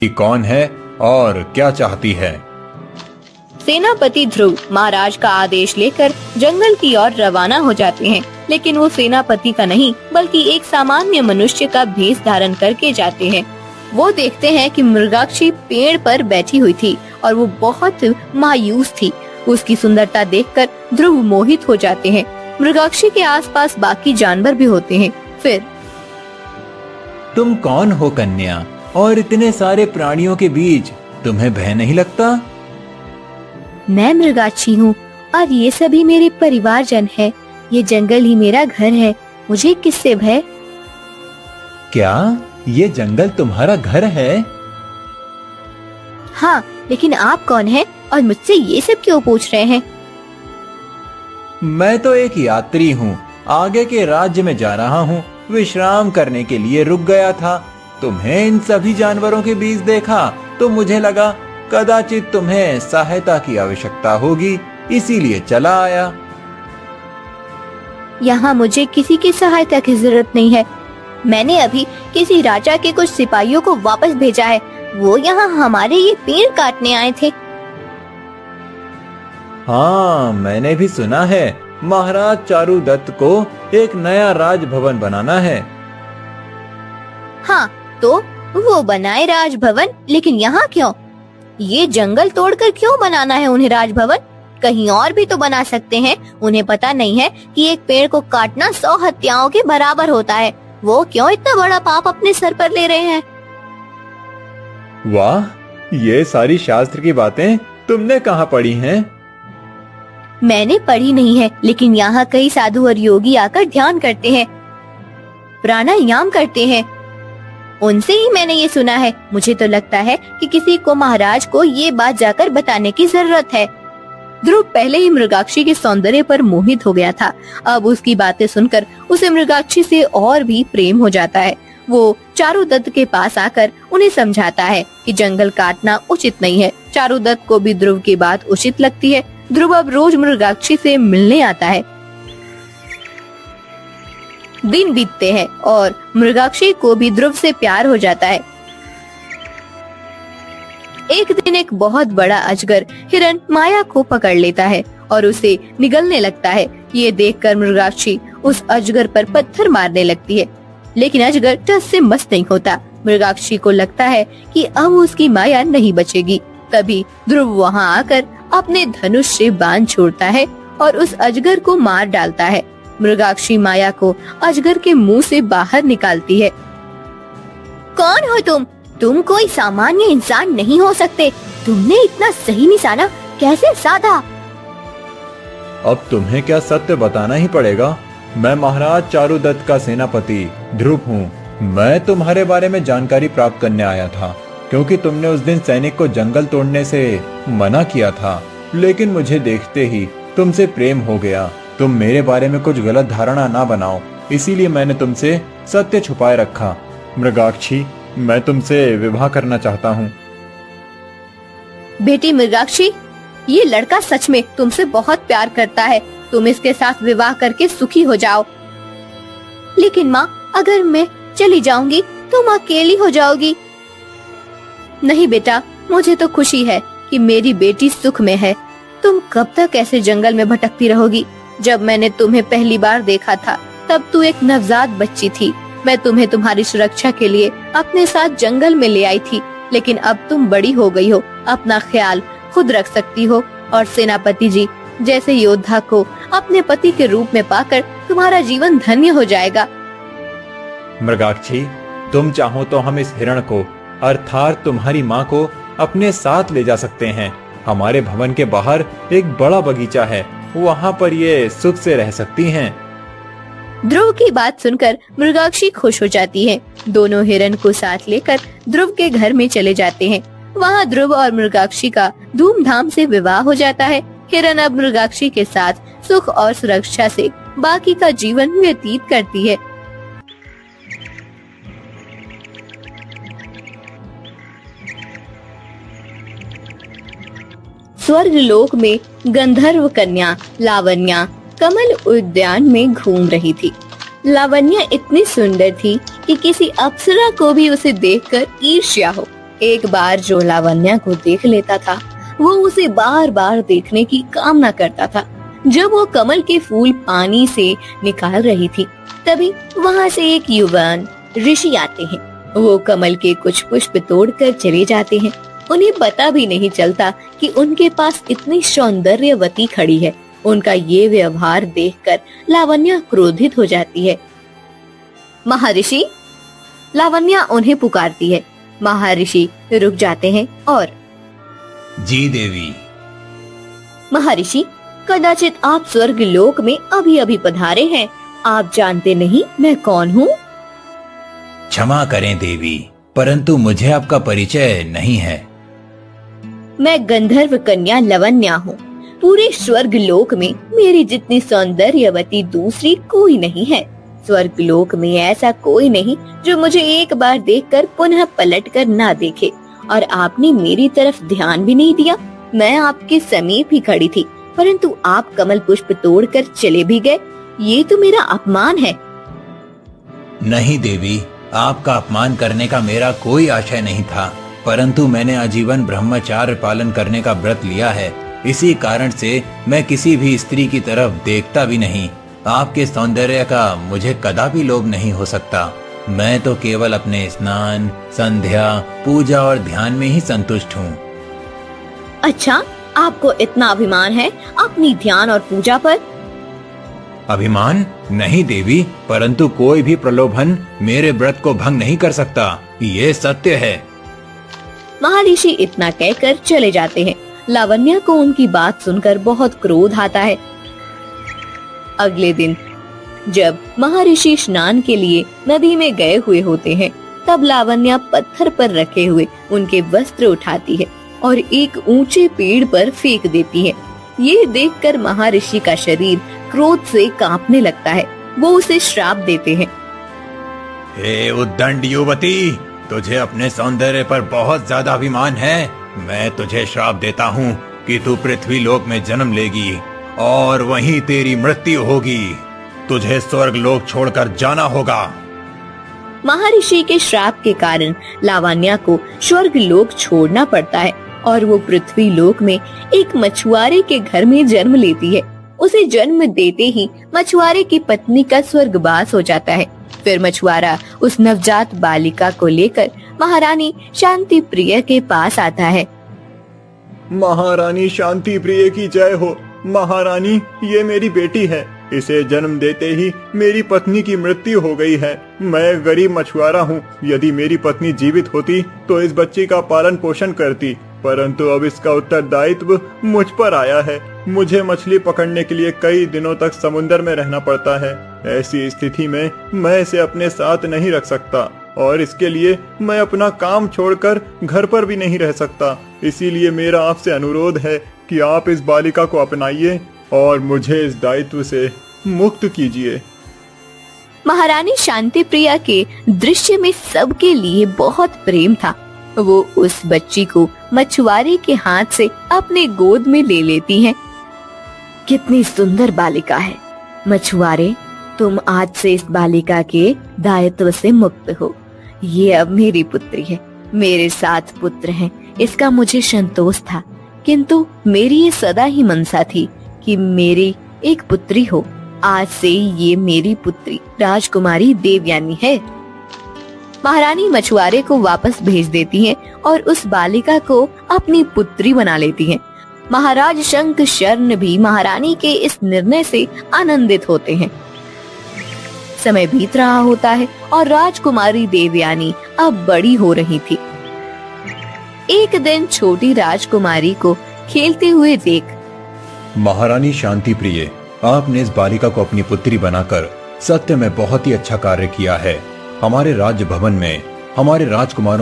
कि कौन है और क्या चाहती है। सेनापति ध्रुव महाराज का आदेश लेकर जंगल की ओर रवाना हो जाते हैं, लेकिन वो सेनापति का नहीं बल्कि एक सामान्य मनुष्य का भेष धारण करके जाते हैं। वो देखते हैं कि मृगाक्षी पेड़ पर बैठी हुई थी और वो बहुत मायूस थी। उसकी सुंदरता देखकर ध्रुव मोहित हो जाते हैं। मृगाक्षी के आसपास बाकी जानवर भी होते हैं। फिर तुम कौन हो कन्या, और इतने सारे प्राणियों के बीच तुम्हें भय नहीं लगता? मैं मृगाक्षी हूँ और ये सभी मेरे परिवारजन है। ये जंगल ही मेरा घर है, मुझे किससे भय? क्या ये जंगल तुम्हारा घर है? हाँ, लेकिन आप कौन हैं और मुझसे ये सब क्यों पूछ रहे हैं? मैं तो एक यात्री हूँ, आगे के राज्य में जा रहा हूँ। विश्राम करने के लिए रुक गया था। तुम्हें इन सभी जानवरों के बीच देखा तो मुझे लगा कदाचित तुम्हें सहायता की आवश्यकता होगी, इसीलिए चला आया। यहाँ मुझे किसी की सहायता की जरूरत नहीं है। मैंने अभी किसी राजा के कुछ सिपाहियों को वापस भेजा है। वो यहाँ हमारे ये पेड़ काटने आए थे। हाँ, मैंने भी सुना है महाराज चारुदत्त को एक नया राजभवन बनाना है। हाँ, तो वो बनाए राजभवन, लेकिन यहाँ क्यों? ये जंगल तोड़कर क्यों बनाना है उन्हें राजभवन? कहीं और भी तो बना सकते हैं। उन्हें पता नहीं है कि एक पेड़ को काटना 100 हत्याओं के बराबर होता है। वो क्यों इतना बड़ा पाप अपने सर पर ले रहे हैं? वाह, ये सारी शास्त्र की बातें तुमने कहाँ पढ़ी हैं? मैंने पढ़ी नहीं है, लेकिन यहाँ कई साधु और योगी आकर ध्यान करते हैं, प्राणायाम करते हैं। उनसे ही मैंने ये सुना है। मुझे तो लगता है कि किसी को महाराज को ये बात जाकर बताने की जरूरत है। ध्रुव पहले ही मृगाक्षी के सौंदर्य पर मोहित हो गया था। अब उसकी बातें सुनकर उसे मृगाक्षी से और भी प्रेम हो जाता है। वो चारुदत्त के पास आकर उन्हें समझाता है कि जंगल काटना उचित नहीं है। चारुदत्त को भी ध्रुव की बात उचित लगती है। ध्रुव अब रोज मृगाक्षी से मिलने आता है। दिन बीतते हैं और मृगाक्षी को भी ध्रुव से प्यार हो जाता है। एक दिन एक बहुत बड़ा अजगर हिरण माया को पकड़ लेता है और उसे निगलने लगता है। ये देखकर मृगाक्षी उस अजगर पर पत्थर मारने लगती है, लेकिन अजगर टस से मस नहीं होता। मृगाक्षी को लगता है कि अब उसकी माया नहीं बचेगी। तभी ध्रुव वहाँ आकर अपने धनुष से बाण छोड़ता है और उस अजगर को मार डालता है। मृगाक्षी माया को अजगर के मुंह से बाहर निकालती है। कौन हो तुम? तुम कोई सामान्य इंसान नहीं हो सकते। तुमने इतना सही निशाना कैसे साधा? अब तुम्हें क्या सत्य बताना ही पड़ेगा। मैं महाराज चारुदत्त का सेनापति ध्रुव हूँ। मैं तुम्हारे बारे में जानकारी प्राप्त करने आया था, क्योंकि तुमने उस दिन सैनिक को जंगल तोड़ने से मना किया था, लेकिन मुझे देखते ही तुमसे प्रेम हो गया। तुम मेरे बारे में कुछ गलत धारणा ना बनाओ, इसीलिए मैंने तुमसे सत्य छुपाए रखा। मृगाक्षी, मैं तुमसे विवाह करना चाहता हूँ। बेटी मृगाक्षी, ये लड़का सच में तुमसे बहुत प्यार करता है। तुम इसके साथ विवाह करके सुखी हो जाओ। लेकिन माँ, अगर मैं चली जाऊंगी तुम अकेली हो जाओगी। नहीं बेटा, मुझे तो खुशी है कि मेरी बेटी सुख में है। तुम कब तक ऐसे जंगल में भटकती रहोगी? जब मैंने तुम्हें पहली बार देखा था तब तू एक नवजात बच्ची थी। मैं तुम्हें तुम्हारी सुरक्षा के लिए अपने साथ जंगल में ले आई थी, लेकिन अब तुम बड़ी हो गई हो, अपना ख्याल खुद रख सकती हो और सेनापति जी जैसे योद्धा को अपने पति के रूप में पाकर तुम्हारा जीवन धन्य हो जाएगा। मृगाक्षी, तुम चाहो तो हम इस हिरण को अर्थात तुम्हारी माँ को अपने साथ ले जा सकते हैं। हमारे भवन के बाहर एक बड़ा बगीचा है, वहाँ पर ये सुख से रह सकती हैं। ध्रुव की बात सुनकर मृगाक्षी खुश हो जाती है। दोनों हिरण को साथ लेकर ध्रुव के घर में चले जाते हैं। वहाँ ध्रुव और मृगाक्षी का धूमधाम से विवाह हो जाता है। हिरण अब मृगाक्षी के साथ सुख और सुरक्षा से बाकी का जीवन व्यतीत करती है। स्वर्ग लोक में गंधर्व कन्या लावण्या कमल उद्यान में घूम रही थी। लावण्या इतनी सुंदर थी कि किसी अप्सरा को भी उसे देखकर ईर्ष्या हो। एक बार जो लावण्या को देख लेता था वो उसे बार बार देखने की कामना करता था। जब वो कमल के फूल पानी से निकाल रही थी तभी वहाँ से एक युवान ऋषि आते हैं। वो कमल के कुछ पुष्प तोड़कर चले जाते हैं। उन्हें पता भी नहीं चलता कि उनके पास इतनी सौंदर्यवती खड़ी है। उनका ये व्यवहार देखकर लावण्या क्रोधित हो जाती है। महर्षि, लावण्या उन्हें पुकारती है। महर्षि रुक जाते हैं और जी देवी। महर्षि, कदाचित आप स्वर्ग लोक में अभी अभी पधारे हैं। आप जानते नहीं मैं कौन हूँ? क्षमा करें देवी, परंतु मुझे आपका परिचय नहीं है। मैं गंधर्व कन्या लावण्या हूँ। पूरे स्वर्ग लोक में मेरी जितनी सौंदर्यवती दूसरी कोई नहीं है। स्वर्ग लोक में ऐसा कोई नहीं जो मुझे एक बार देखकर पुनः पलटकर ना देखे। और आपने मेरी तरफ ध्यान भी नहीं दिया। मैं आपके समीप ही खड़ी थी, परंतु आप कमल पुष्प तोड़कर चले भी गए। ये तो मेरा अपमान है। नहीं देवी, आपका अपमान करने का मेरा कोई आशय नहीं था, परंतु मैंने आजीवन ब्रह्मचार्य पालन करने का व्रत लिया है। इसी कारण से मैं किसी भी स्त्री की तरफ देखता भी नहीं। आपके सौंदर्य का मुझे कदापि लोभ नहीं हो सकता। मैं तो केवल अपने स्नान, संध्या, पूजा और ध्यान में ही संतुष्ट हूँ। अच्छा, आपको इतना अभिमान है अपनी ध्यान और पूजा पर? अभिमान नहीं देवी, परंतु कोई भी प्रलोभन मेरे व्रत को भंग नहीं कर सकता, ये सत्य है। महर्षि इतना कहकर चले जाते हैं। लावण्या को उनकी बात सुनकर बहुत क्रोध आता है। अगले दिन जब महर्षि स्नान के लिए नदी में गए हुए होते हैं तब लावण्या पत्थर पर रखे हुए उनके वस्त्र उठाती है और एक ऊंचे पेड़ पर फेंक देती है। ये देखकर महर्षि का शरीर क्रोध से कांपने लगता है। वो उसे श्राप देते हैं। हे उद्दंड युवती, तुझे अपने सौंदर्य पर बहुत ज्यादा अभिमान है। मैं तुझे श्राप देता हूँ कि तू पृथ्वी लोक में जन्म लेगी और वहीं तेरी मृत्यु होगी। तुझे स्वर्ग लोक छोड़कर जाना होगा। महर्षि के श्राप के कारण लावण्या को स्वर्ग लोक छोड़ना पड़ता है और वो पृथ्वी लोक में एक मछुआरे के घर में जन्म लेती है। उसे जन्म देते ही मछुआरे की पत्नी का स्वर्गवास हो जाता है। फिर मछुआरा उस नवजात बालिका को लेकर महारानी शांति प्रिय के पास आता है। महारानी शांति प्रिय की जय हो। महारानी, ये मेरी बेटी है। इसे जन्म देते ही मेरी पत्नी की मृत्यु हो गई है। मैं गरीब मछुआरा हूँ। यदि मेरी पत्नी जीवित होती तो इस बच्ची का पालन पोषण करती, परंतु अब इसका उत्तरदायित्व मुझ पर आया है। मुझे मछली पकड़ने के लिए कई दिनों तक समुद्र में रहना पड़ता है। ऐसी स्थिति में मैं इसे अपने साथ नहीं रख सकता और इसके लिए मैं अपना काम छोड़कर घर पर भी नहीं रह सकता। इसीलिए मेरा आपसे अनुरोध है कि आप इस बालिका को अपनाइए और मुझे इस दायित्व से मुक्त कीजिए। महारानी शांति प्रिया के दृश्य में सबके लिए बहुत प्रेम था। वो उस बच्ची को मछुआरे के हाथ से अपने गोद में ले लेती हैं। कितनी सुंदर बालिका है। मछुआरे, तुम आज से इस बालिका के दायित्व से मुक्त हो। ये अब मेरी पुत्री है। मेरे 7 पुत्र हैं। इसका मुझे संतोष था, किंतु मेरी ये सदा ही मनसा थी कि मेरी एक पुत्री हो। आज से ये मेरी पुत्री राजकुमारी देवयानी है। महारानी मछुआरे को वापस भेज देती हैं और उस बालिका को अपनी पुत्री बना लेती हैं। महाराज शंख शर्ण भी महारानी के इस निर्णय से आनंदित होते हैं। समय बीत रहा होता है और राजकुमारी देवयानी अब बड़ी हो रही थी। एक दिन छोटी राजकुमारी को खेलते हुए देख महारानी शांति प्रिय, आपने इस बालिका को अपनी पुत्री बनाकर सत्य में बहुत ही अच्छा कार्य किया है। हमारे राज्य भवन में हमारे राजकुमारों